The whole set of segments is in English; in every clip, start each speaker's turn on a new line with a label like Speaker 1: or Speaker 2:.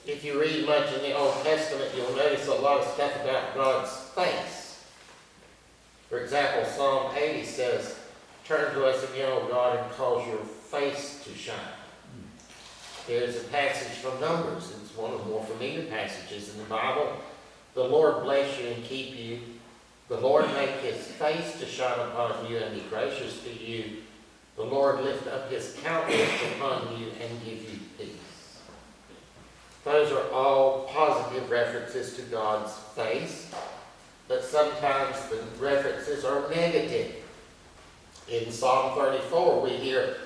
Speaker 1: If you read much in the Old Testament, you'll notice a lot of stuff about God's face. For example, Psalm 80 says, "Turn to us again, O God, and cause your face to shine." There's a passage from Numbers. It's one of the more familiar passages in the Bible. "The Lord bless you and keep you. The Lord make his face to shine upon you and be gracious to you. The Lord lift up his countenance upon you and give you peace." Those are all positive references to God's face, but sometimes the references are negative. In Psalm 34, we hear,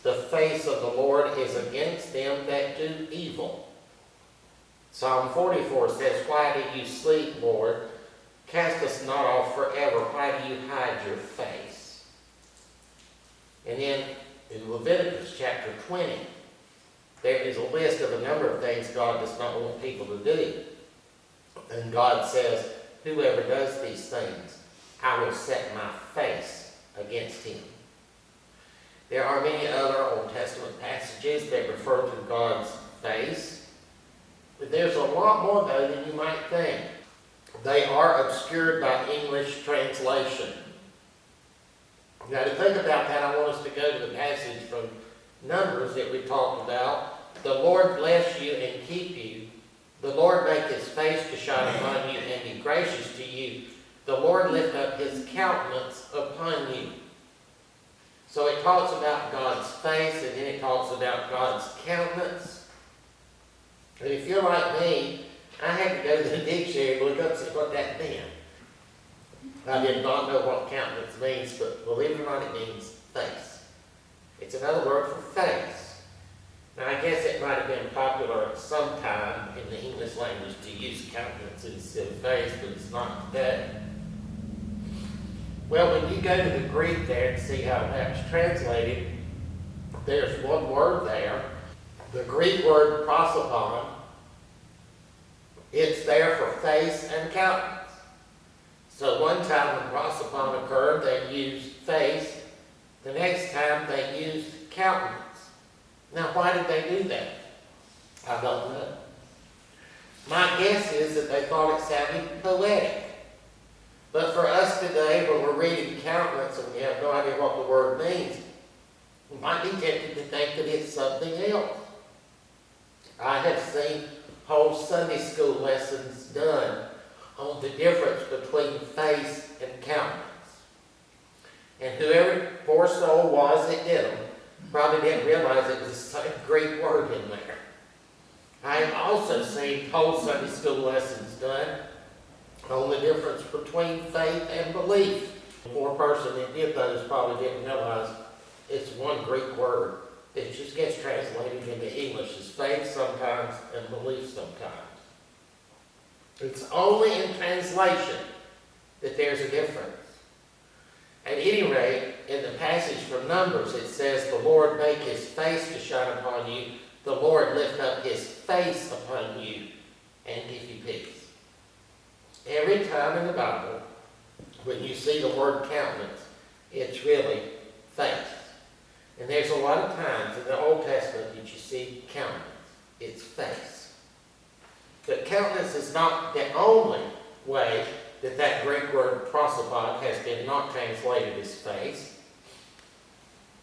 Speaker 1: "The face of the Lord is against them that do evil." Psalm 44 says, "Why do you sleep, Lord? Cast us not off forever. Why do you hide your face?" And then in Leviticus chapter 20, there is a list of a number of things God does not want people to do. And God says, "Whoever does these things, I will set my face against him." There are many other Old Testament passages that refer to God's face. But there's a lot more, though, than you might think. They are obscured by English translation. Now, to think about that, I want us to go to the passage from Numbers that we talked about. "The Lord bless you and keep you. The Lord make his face to shine upon you and be gracious to you. The Lord lift up his countenance upon you." So it talks about God's face, and then it talks about God's countenance. And if you're like me, I had to go to the dictionary and look up and see what that meant. I did not know what countenance means, but believe it or not, it means face. It's another word for face. Now, I guess it might have been popular at some time in the English language to use countenance instead of face, but it's not today. Well, when you go to the Greek there and see how that's translated, there's one word there. The Greek word prosopon. It's there for face and countenance. So one time when prosopon occurred, they used face. The next time they used countenance. Now, why did they do that? I don't know. My guess is that they thought it sounded poetic. But for us today, when we're reading countenance and we have no idea what the word means, we might be tempted to think that it's something else. I have seen whole Sunday school lessons done on the difference between face and countenance. And whoever poor soul was that did them probably didn't realize it was the same Greek word in there. I have also seen whole Sunday school lessons done on the difference between faith and belief. The poor person that did those probably didn't realize it's one Greek word. It just gets translated into English as faith sometimes and belief sometimes. It's only in translation that there's a difference. At any rate, in the passage from Numbers, it says, "The Lord make his face to shine upon you. The Lord lift up his face upon you and give you peace." Every time in the Bible, when you see the word countenance, it's really face. And there's a lot of times in the Old Testament that you see countenance. It's face. But countenance is not the only way that that Greek word prosopon has been not translated as face.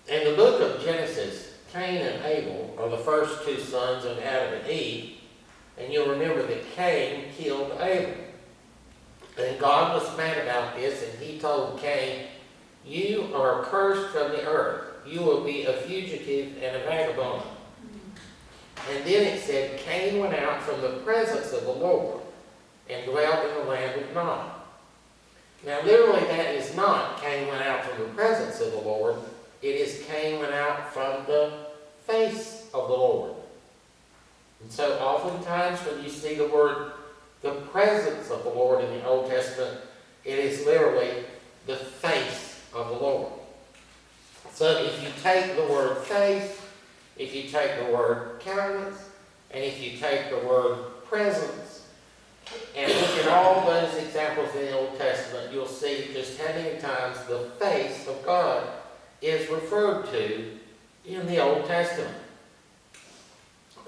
Speaker 1: In the book of Genesis, Cain and Abel are the first two sons of Adam and Eve. And you'll remember that Cain killed Abel. And God was mad about this, and he told Cain, "You are cursed from the earth. You will be a fugitive and a vagabond." And then it said, Cain went out from the presence of the Lord and dwelt in the land of Nod. Now, literally, that is not Cain went out from the presence of the Lord. It is Cain went out from the face of the Lord. And so, oftentimes, when you see the word, the presence of the Lord in the Old Testament, it is literally the face of the Lord. So, if you take the word face, if you take the word countenance, and if you take the word presence, and look at all those examples in the Old Testament, you'll see just how many times the face of God is referred to in the Old Testament.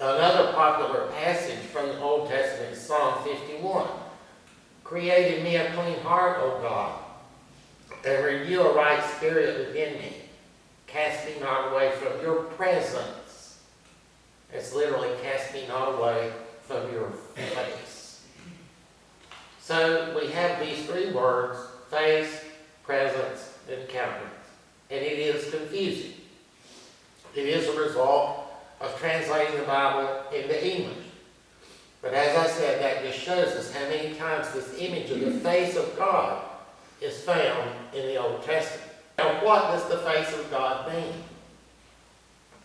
Speaker 1: Another popular passage from the Old Testament is Psalm 51. Create in me a clean heart, O God, and renew a right spirit within me. Cast me not away from your presence. It's literally cast me not away from your face. So we have these three words, face, presence, and countenance. And it is confusing. It is a result of translating the Bible into English. But as I said, that just shows us how many times this image of the face of God is found in the Old Testament. Now, what does the face of God mean?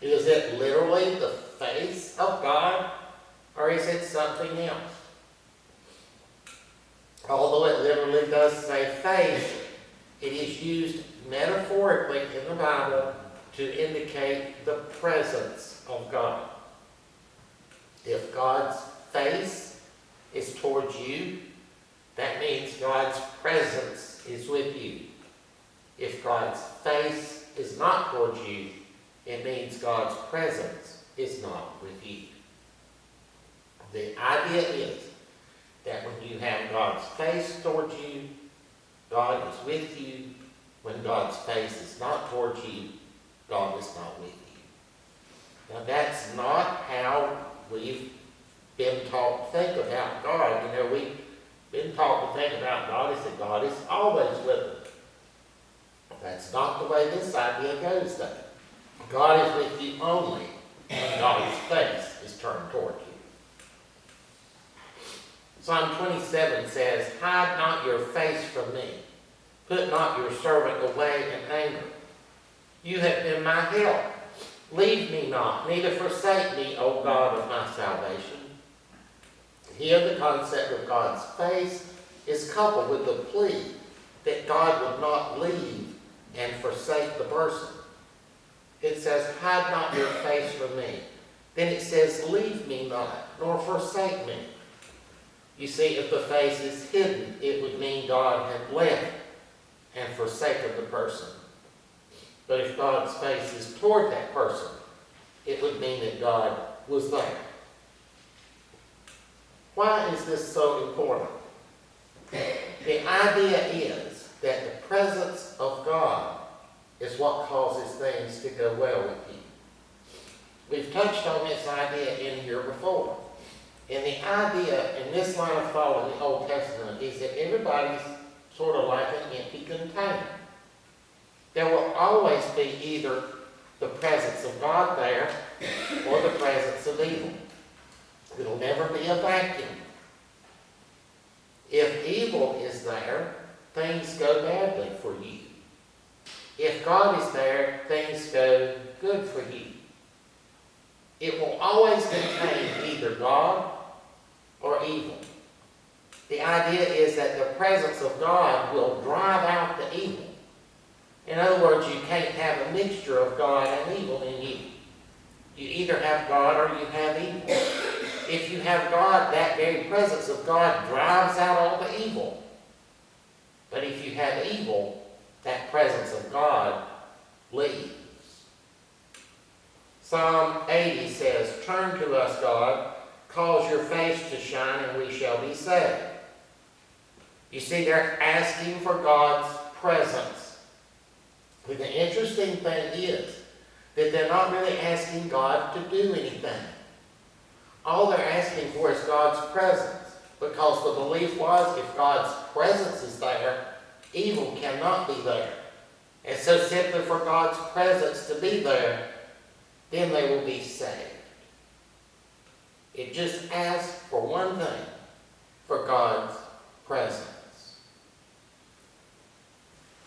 Speaker 1: Is it literally the face of God, or is it something else? Although it literally does say face, it is used metaphorically in the Bible to indicate the presence of God. If God's face is towards you, that means God's presence is with you. If God's face is not towards you, it means God's presence is not with you. The idea is that when you have God's face towards you, God is with you. When God's face is not towards you, God is not with you. Now that's not how we've been taught to think about God. You know, we've been taught to think about God as that God is always with us. That's not the way this idea goes, though. God is with you only when God's face is turned toward you. Psalm 27 says, hide not your face from me. Put not your servant away in anger. You have been my help. Leave me not, neither forsake me, O God of my salvation. Here the concept of God's face is coupled with the plea that God would not leave and forsake the person. It says, hide not your face from me. Then it says, leave me not, nor forsake me. You see, if the face is hidden, it would mean God had left and forsaken the person. But if God's face is toward that person, it would mean that God was there. Why is this so important? The idea is that the presence of God is what causes things to go well with you. We've touched on this idea in here before. And the idea in this line of thought in the Old Testament is that everybody's sort of like an empty container. There will always be either the presence of God there or the presence of evil. It'll never be a vacuum. If evil is there, things go badly for you. If God is there, things go good for you. It will always contain either God or evil. The idea is that the presence of God will drive out the evil. In other words, you can't have a mixture of God and evil in you. You either have God or you have evil. If you have God, that very presence of God drives out all the evil. But if you have evil, that presence of God leaves. Psalm 80 says, turn to us, God, cause your face to shine, and we shall be saved. You see, they're asking for God's presence. But the interesting thing is that they're not really asking God to do anything. All they're asking for is God's presence, because the belief was if God's presence is there, evil cannot be there. And so simply for God's presence to be there, then they will be saved. It just asks for one thing, for God's presence.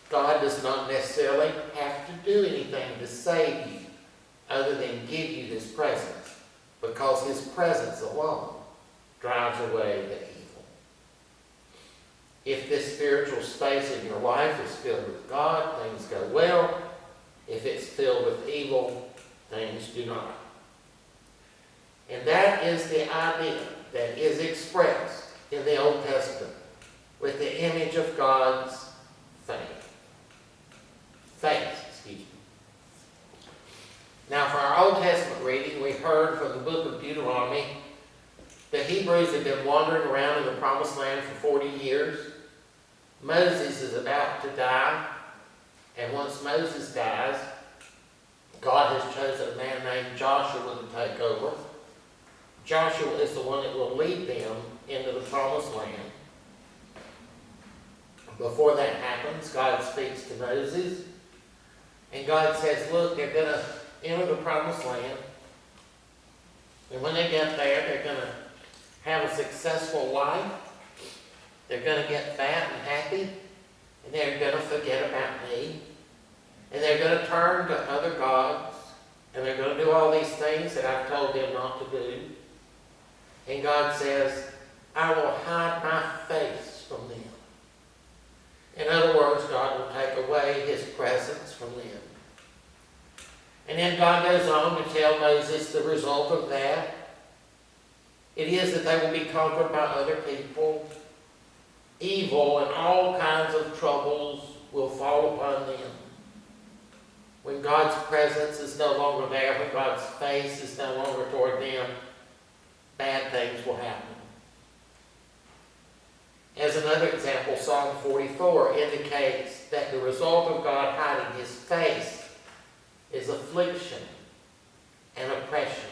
Speaker 1: God does not necessarily have to do anything to save you other than give you His presence, because His presence alone drives away the evil. If this spiritual space in your life is filled with God, things go well. If it's filled with evil, things do not. And that is the idea that is expressed in the Old Testament with the image of God's face. Now for our Old Testament reading, we heard from the book of Deuteronomy, the Hebrews had been wandering around in the promised land for 40 years. Moses is about to die, and once Moses dies, God has chosen a man named Joshua to take over. Joshua is the one that will lead them into the promised land. Before that happens, God speaks to Moses, and God says, look, they're going to enter the promised land, and when they get there, they're going to have a successful life. They're going to get fat and happy, and they're going to forget about me, and they're going to turn to other gods, and they're going to do all these things that I've told them not to do. And God says, I will hide my face from them. In other words, God will take away his presence from them. And then God goes on to tell Moses the result of that. It is that they will be conquered by other people. Evil and all kinds of troubles will fall upon them. When God's presence is no longer there, when God's face is no longer toward them, bad things will happen. As another example, Psalm 44 indicates that the result of God hiding his face is affliction and oppression.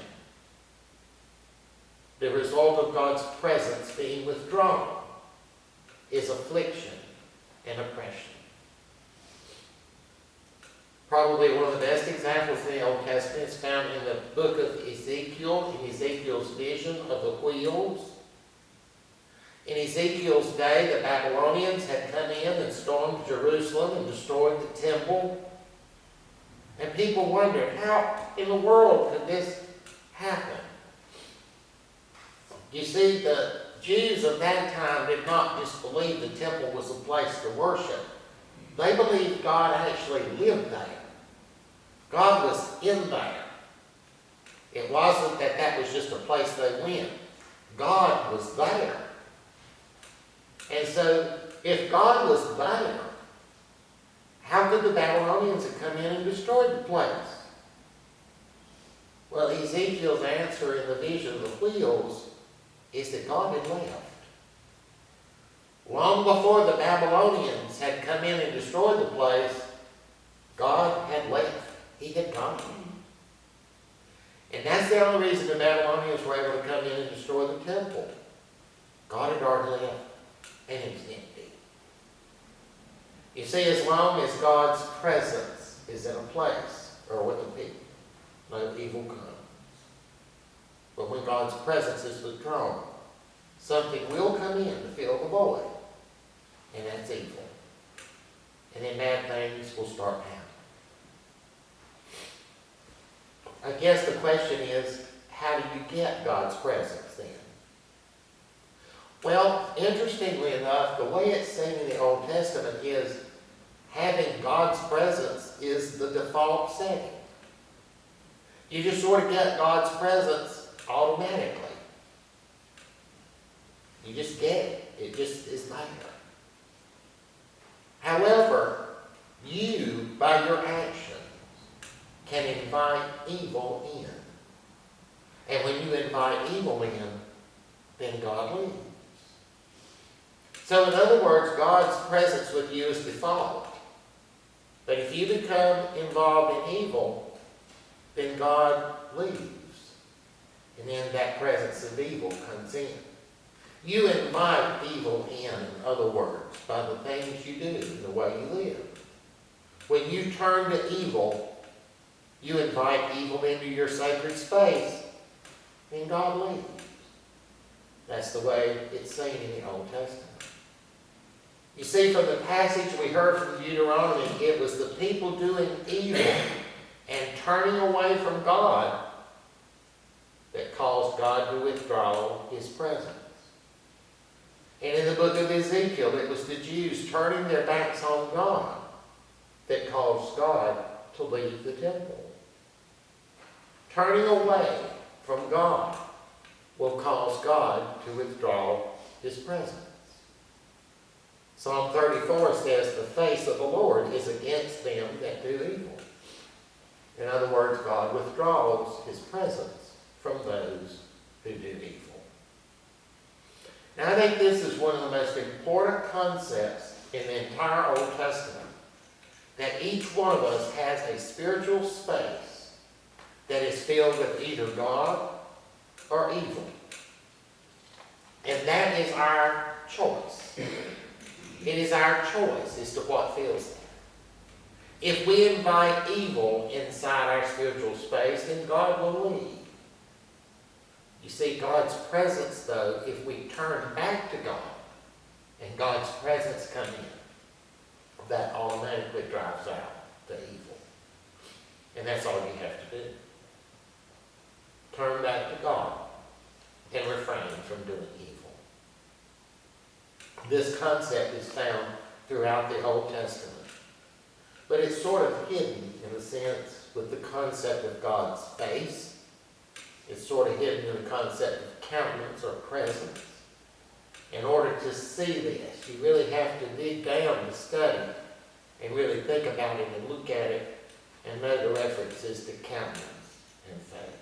Speaker 1: The result of God's presence being withdrawn is affliction and oppression. Probably one of the best examples in the Old Testament is found in the book of Ezekiel, in Ezekiel's vision of the wheels. In Ezekiel's day, the Babylonians had come in and stormed Jerusalem and destroyed the temple. And people wondered, how in the world could this happen? You see, the Jews of that time did not just believe the temple was a place to worship. They believed God actually lived there. God was in there. It wasn't that that was just a place they went. God was there. And so, if God was there, how could the Babylonians have come in and destroyed the place? Well, Ezekiel's answer in the vision of the wheels is that God had left. Long before the Babylonians had come in and destroyed the place, God had left. He had gone. And that's the only reason the Babylonians were able to come in and destroy the temple. God had already left, and it was empty. You see, as long as God's presence is in a place or with the people, no evil comes. But when God's presence is withdrawn, something will come in to fill the void, and that's evil. And then bad things will start happening. I guess the question is, how do you get God's presence then? Well, interestingly enough, the way it's seen in the Old Testament is having God's presence is the default setting. You just sort of get God's presence automatically. You just get it. It just is there. However, you, by your actions, can invite evil in. And when you invite evil in, then God leaves. So in other words, God's presence with you is default. But if you become involved in evil, then God leaves. And then that presence of evil comes in. You invite evil in other words, by the things you do and the way you live. When you turn to evil, you invite evil into your sacred space, and God leaves. That's the way it's seen in the Old Testament. You see, from the passage we heard from Deuteronomy, it was the people doing evil and turning away from God that caused God to withdraw his presence. And in the book of Ezekiel, it was the Jews turning their backs on God that caused God to leave the temple. Turning away from God will cause God to withdraw his presence. Psalm 34 says, the face of the Lord is against them that do evil. In other words, God withdraws his presence from those who do evil. Now, I think this is one of the most important concepts in the entire Old Testament, that each one of us has a spiritual space that is filled with either God or evil. And that is our choice. It is our choice as to what fills that. If we invite evil inside our spiritual space, then God will leave. You see, God's presence, though, if we turn back to God and God's presence comes in, that automatically drives out the evil. And that's all you have to do. Turn back to God and refrain from doing evil. This concept is found throughout the Old Testament. But it's sort of hidden, in a sense, with the concept of God's face. It's sort of hidden in the concept of countenance or presence. In order to see this, you really have to dig down to study and really think about it and look at it and know the references to countenance and face.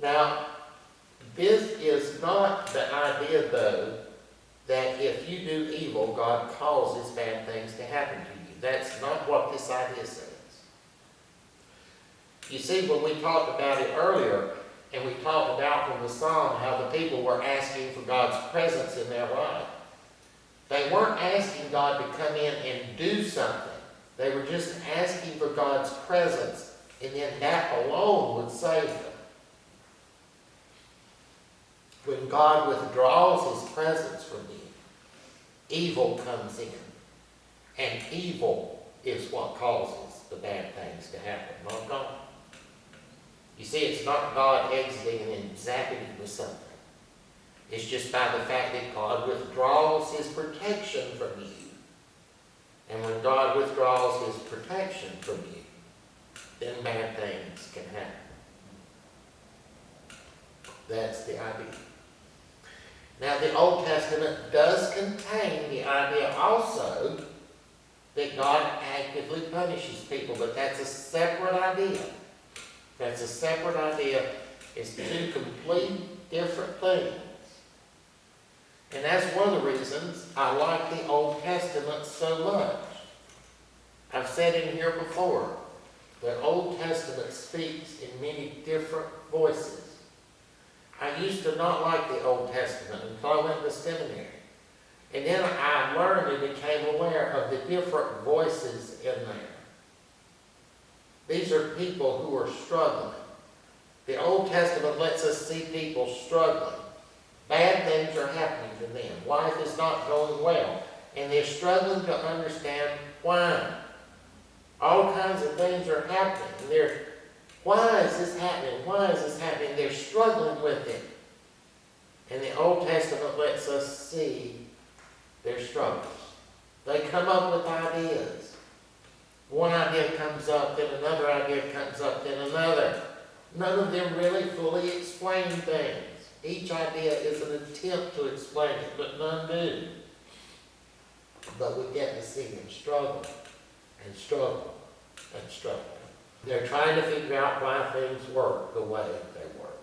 Speaker 1: Now, this is not the idea, though, that if you do evil, God causes bad things to happen to you. That's not what this idea says. You see, when we talked about it earlier, and we talked about from the psalm how the people were asking for God's presence in their life, they weren't asking God to come in and do something. They were just asking for God's presence, and then that alone would save them. When God withdraws His presence from you, evil comes in. And evil is what causes the bad things to happen, not God. You see, it's not God exiting and zapping you with something. It's just by the fact that God withdraws His protection from you. And when God withdraws His protection from you, then bad things can happen. That's the idea. Now, the Old Testament does contain the idea also that God actively punishes people, but that's a separate idea. That's a separate idea. It's two complete different things. And that's one of the reasons I like the Old Testament so much. I've said in here before, the Old Testament speaks in many different voices. I used to not like the Old Testament until I went to seminary. And then I learned and became aware of the different voices in there. These are people who are struggling. The Old Testament lets us see people struggling. Bad things are happening to them. Life is not going well. And they're struggling to understand why. All kinds of things are happening. Why is this happening? Why is this happening? They're struggling with it. And the Old Testament lets us see their struggles. They come up with ideas. One idea comes up, then another idea comes up, then another. None of them really fully explain things. Each idea is an attempt to explain it, but none do. But we get to see them struggle and struggle and struggle. They're trying to figure out why things work the way they work.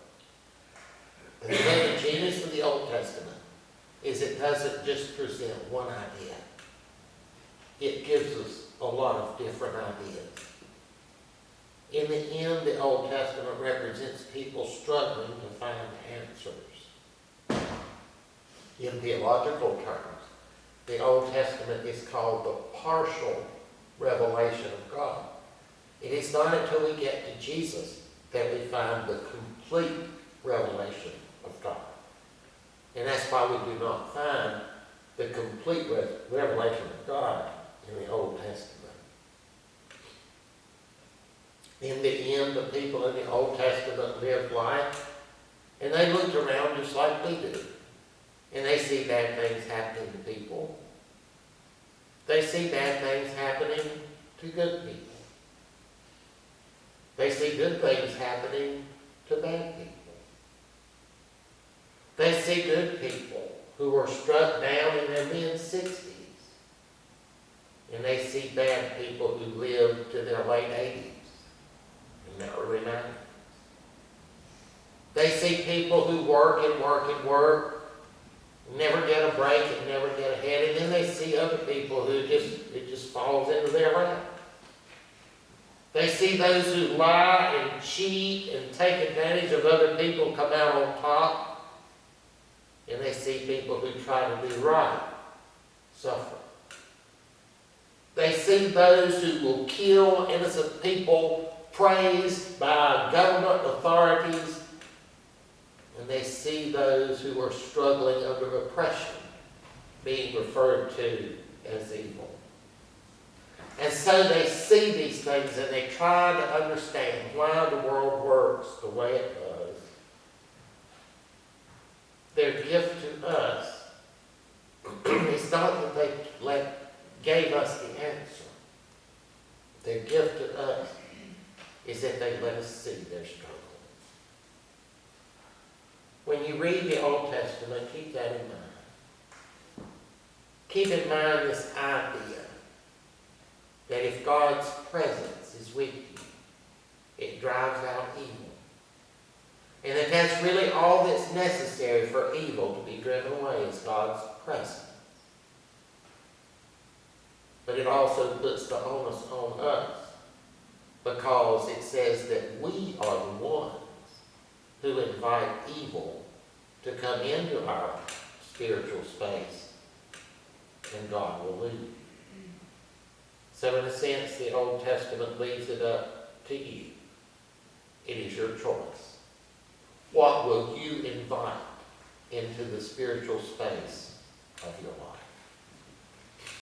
Speaker 1: And the genius of the Old Testament is it doesn't just present one idea. It gives us a lot of different ideas. In the end, the Old Testament represents people struggling to find answers. In theological terms, the Old Testament is called the partial revelation of God. It is not until we get to Jesus that we find the complete revelation of God. And that's why we do not find the complete revelation of God in the Old Testament. In the end, the people in the Old Testament lived life, and they looked around just like we do. And they see bad things happening to people. They see bad things happening to good people. They see good things happening to bad people. They see good people who are struck down in their mid-60s. And they see bad people who live to their late 80s and their early 90s. They see people who work and work and work, never get a break and never get ahead, and then they see other people who it just falls into their lap. They see those who lie and cheat and take advantage of other people come out on top, and they see people who try to do right suffer. They see those who will kill innocent people praised by government authorities, and they see those who are struggling under oppression being referred to as evil. And so they see these things and they try to understand why the world works the way it does. Their gift to us is not that they gave us the answer. Their gift to us is that they let us see their struggle. When you read the Old Testament, keep that in mind. Keep in mind this idea that if God's presence is with you, it drives out evil. And that that's really all that's necessary for evil to be driven away is God's presence. But it also puts the onus on us because it says that we are the ones who invite evil to come into our spiritual space, and God will leave. So in a sense, the Old Testament leaves it up to you. It is your choice. What will you invite into the spiritual space of your life?